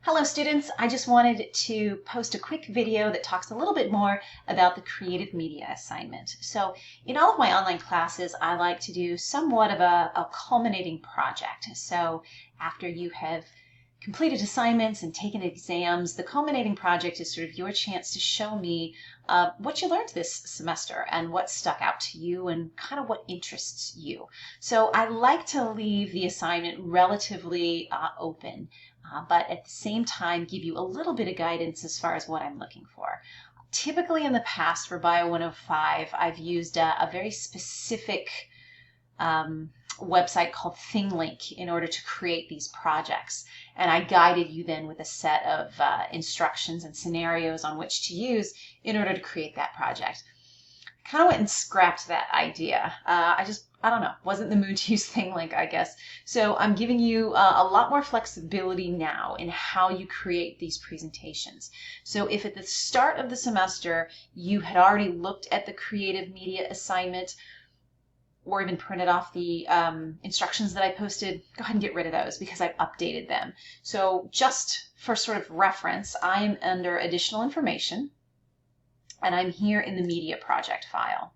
Hello students, I just wanted to post a quick video that talks a little bit more about the creative media assignment. So in all of my online classes, I like to do somewhat of a culminating project. So after you have completed assignments and taken exams, the culminating project is sort of your chance to show me what you learned this semester and what stuck out to you and kind of what interests you. So I like to leave the assignment relatively open. But at the same time give you a little bit of guidance as far as what I'm looking for. Typically in the past for Bio 105, I've used a very specific website called ThingLink in order to create these projects. And I guided you then with a set of instructions and scenarios on which to use in order to create that project. I kind of went and scrapped that idea. I don't know, wasn't in the mood to use ThingLink, I guess. So I'm giving you a lot more flexibility now in how you create these presentations. So if at the start of the semester you had already looked at the creative media assignment or even printed off the instructions that I posted, go ahead and get rid of those because I've updated them. So just for sort of reference, I am under additional information and I'm here in the media project file.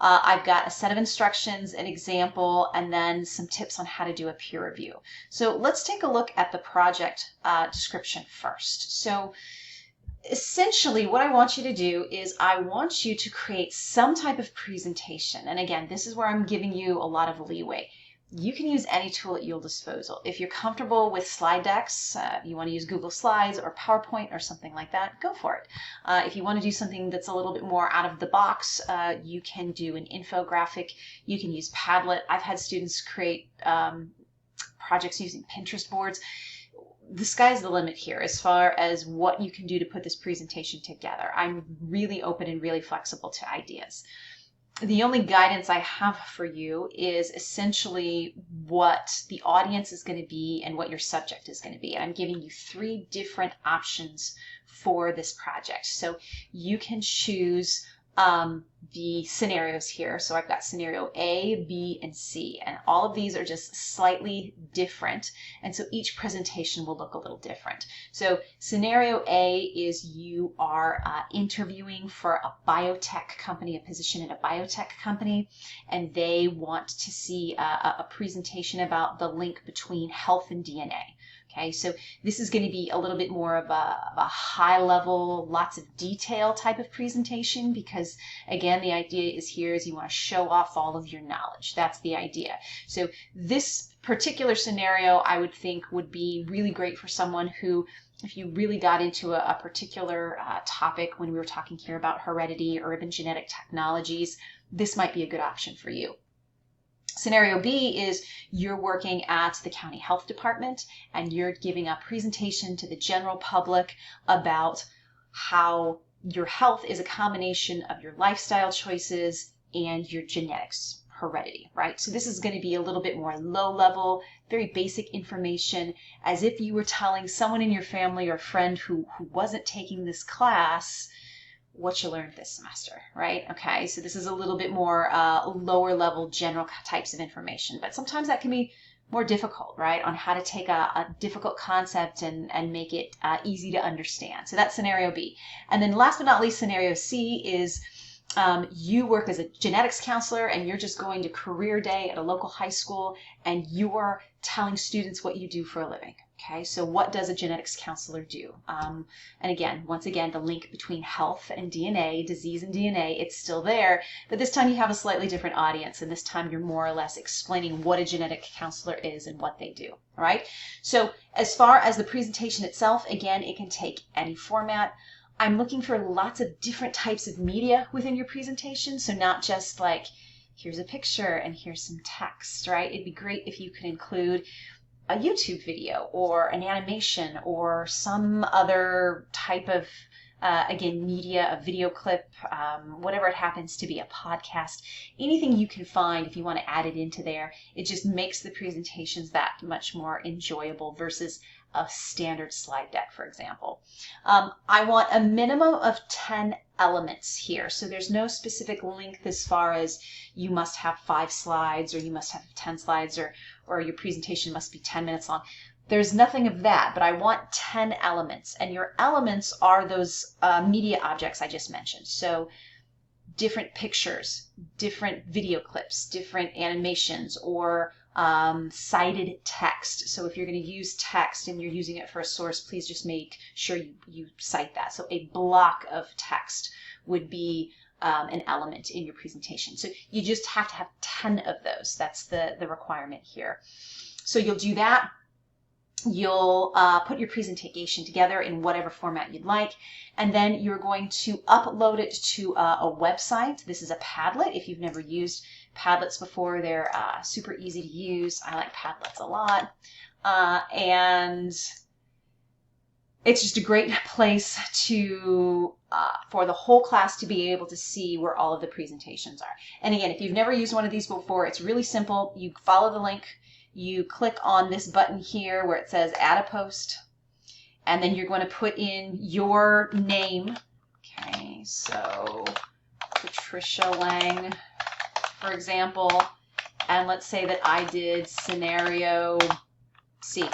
I've got a set of instructions, an example, and then some tips on how to do a peer review. So let's take a look at the project description first. So essentially what I want you to do is I want you to create some type of presentation. And again, this is where I'm giving you a lot of leeway. You can use any tool at your disposal. If you're comfortable with slide decks, you want to use Google Slides or PowerPoint or something like that, go for it. If you want to do something that's a little bit more out of the box, you can do an infographic. You can use Padlet. I've had students create projects using Pinterest boards. The sky's the limit here as far as what you can do to put this presentation together. I'm really open and really flexible to ideas. The only guidance I have for you is essentially what the audience is going to be and what your subject is going to be. And I'm giving you 3 different options for this project. So you can choose the scenarios here. So I've got scenario A, B, and C, and all of these are just slightly different. And so each presentation will look a little different. So scenario A is you are interviewing for a biotech company, a position in a biotech company, and they want to see a presentation about the link between health and DNA. Okay, so this is going to be a little bit more of a high level, lots of detail type of presentation because, again, the idea is here is you want to show off all of your knowledge. That's the idea. So this particular scenario I would think would be really great for someone who, if you really got into a particular topic when we were talking here about heredity or even genetic technologies, this might be a good option for you. Scenario B is you're working at the county health department and you're giving a presentation to the general public about how your health is a combination of your lifestyle choices and your genetics, heredity, right? So this is going to be a little bit more low level, very basic information, as if you were telling someone in your family or friend who wasn't taking this class what you learned this semester, right? Okay, so this is a little bit more lower level general types of information, but sometimes that can be more difficult, right? On how to take a difficult concept and make it easy to understand. So that's scenario B. And then last but not least, scenario C is you work as a genetics counselor and you're just going to career day at a local high school and you're telling students what you do for a living. Okay, so what does a genetics counselor do? And again, once again, the link between health and DNA, disease and DNA, it's still there, but this time you have a slightly different audience, and this time you're more or less explaining what a genetic counselor is and what they do, all right? So as far as the presentation itself, again, it can take any format. I'm looking for lots of different types of media within your presentation, so not just like, here's a picture and here's some text, right? It'd be great if you could include a YouTube video or an animation or some other type of, again, media, a video clip, whatever it happens to be, a podcast, anything you can find if you want to add it into there. It just makes the presentations that much more enjoyable versus a standard slide deck, for example. I want a minimum of 10 elements here. So there's no specific length as far as you must have 5 slides or you must have 10 slides or your presentation must be 10 minutes long. there's nothing of that, but I want 10 elements, and your elements are those media objects I just mentioned. So different pictures, different video clips, different animations, or cited text. So if you're going to use text and you're using it for a source, please just make sure you cite that. So a block of text would be an element in your presentation. So you just have to have 10 of those. That's the requirement here. So you'll do that. You'll put your presentation together in whatever format you'd like, and then you're going to upload it to a website. This is a Padlet. If you've never used Padlets before, they're super easy to use. I like Padlets a lot. And it's just a great place to for the whole class to be able to see where all of the presentations are. And again, if you've never used one of these before, it's really simple. You follow the link. You click on this button here where it says add a post, and then you're going to put in your name. Okay, so Patricia Lang, for example, and let's say that I did scenario C.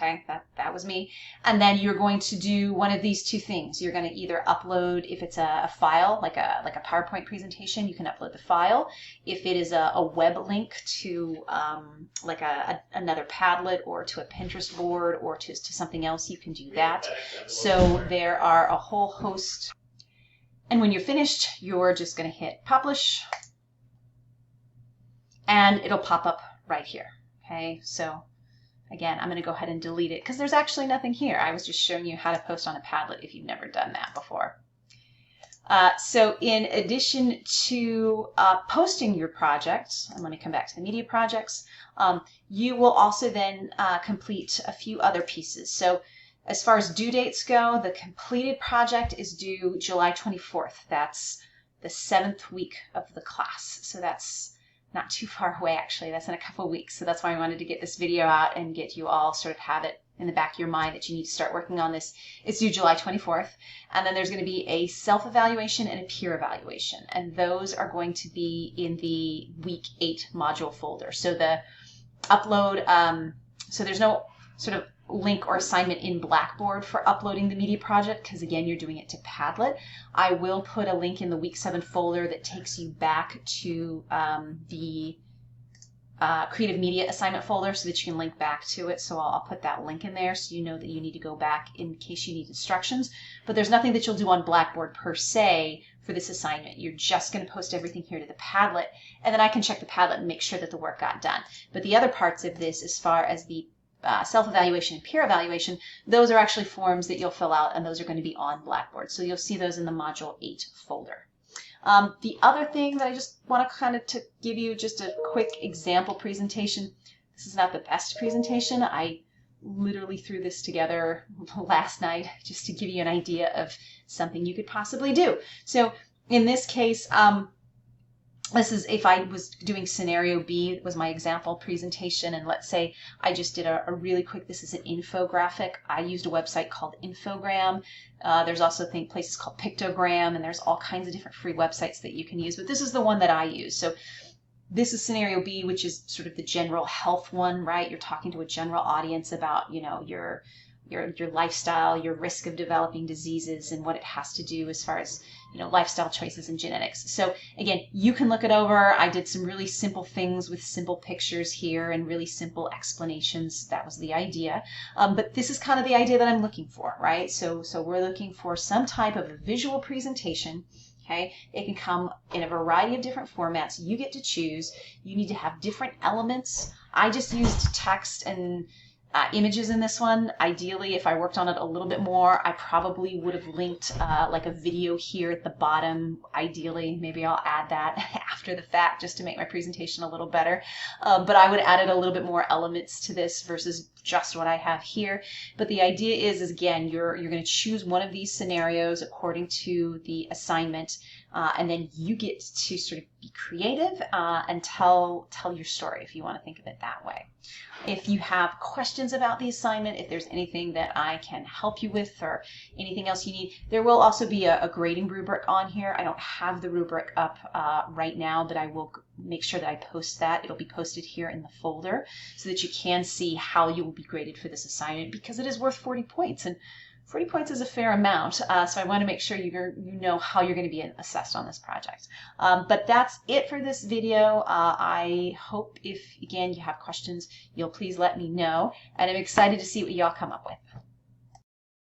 Okay, that was me. And then you're going to do one of these two things. You're going to either upload, if it's a file, like a PowerPoint presentation, you can upload the file. If it is a web link to like another Padlet or to a Pinterest board or to something else, you can do that. So there are a whole host. And when you're finished, you're just going to hit publish, and it'll pop up right here. Okay, so again, I'm going to go ahead and delete it because there's actually nothing here. I was just showing you how to post on a Padlet if you've never done that before. So in addition to posting your project, and let me come back to the media projects, you will also then complete a few other pieces. So as far as due dates go, the completed project is due July 24th. That's the 7th week of the class. So that's not too far away, actually. That's in a couple of weeks. So that's why I wanted to get this video out and get you all sort of have it in the back of your mind that you need to start working on this. It's due July 24th. And then there's going to be a self-evaluation and a peer evaluation. And those are going to be in the week 8 module folder. So the upload, so there's no sort of link or assignment in Blackboard for uploading the media project because again you're doing it to Padlet. I will put a link in the week 7 folder that takes you back to the creative media assignment folder so that you can link back to it. So I'll put that link in there so you know that you need to go back in case you need instructions. But there's nothing that you'll do on Blackboard per se for this assignment. You're just going to post everything here to the Padlet, and then I can check the Padlet and make sure that the work got done. But the other parts of this, as far as the self-evaluation and peer evaluation, those are actually forms that you'll fill out, and those are going to be on Blackboard. So you'll see those in the Module 8 folder. The other thing that I just want to kind of give you just a quick example presentation. This is not the best presentation. I literally threw this together last night just to give you an idea of something you could possibly do. So in this case, this is if I was doing scenario B, it was my example presentation, and let's say I just did a really quick, this is an infographic. I used a website called Infogram. There's also places called Pictogram, and there's all kinds of different free websites that you can use, but this is the one that I use. So this is scenario B, which is sort of the general health one, right? You're talking to a general audience about, you know, your lifestyle, your risk of developing diseases, and what it has to do as far as, you know, lifestyle choices and genetics. So again, you can look it over. I did some really simple things with simple pictures here and really simple explanations. That was the idea. But this is kind of the idea that I'm looking for, right? So we're looking for some type of a visual presentation. Okay, it can come in a variety of different formats. You get to choose. You need to have different elements. I just used text and images in this one. Ideally, if I worked on it a little bit more, I probably would have linked like a video here at the bottom. Ideally, maybe I'll add that after the fact just to make my presentation a little better. But I would add a little bit more elements to this versus just what I have here. But the idea is again, you're going to choose one of these scenarios according to the assignment, and then you get to sort of be creative and tell your story if you want to think of it that way. If you have questions about the assignment, if there's anything that I can help you with or anything else you need, there will also be a grading rubric on here. I don't have the rubric up right now, but I will make sure that I post that. It'll be posted here in the folder so that you can see how you will be graded for this assignment, because it is worth 40 points, and 40 points is a fair amount. So I want to make sure you know how you're going to be assessed on this project. But that's it for this video. I hope if, again, you have questions, you'll please let me know. And I'm excited to see what y'all come up with.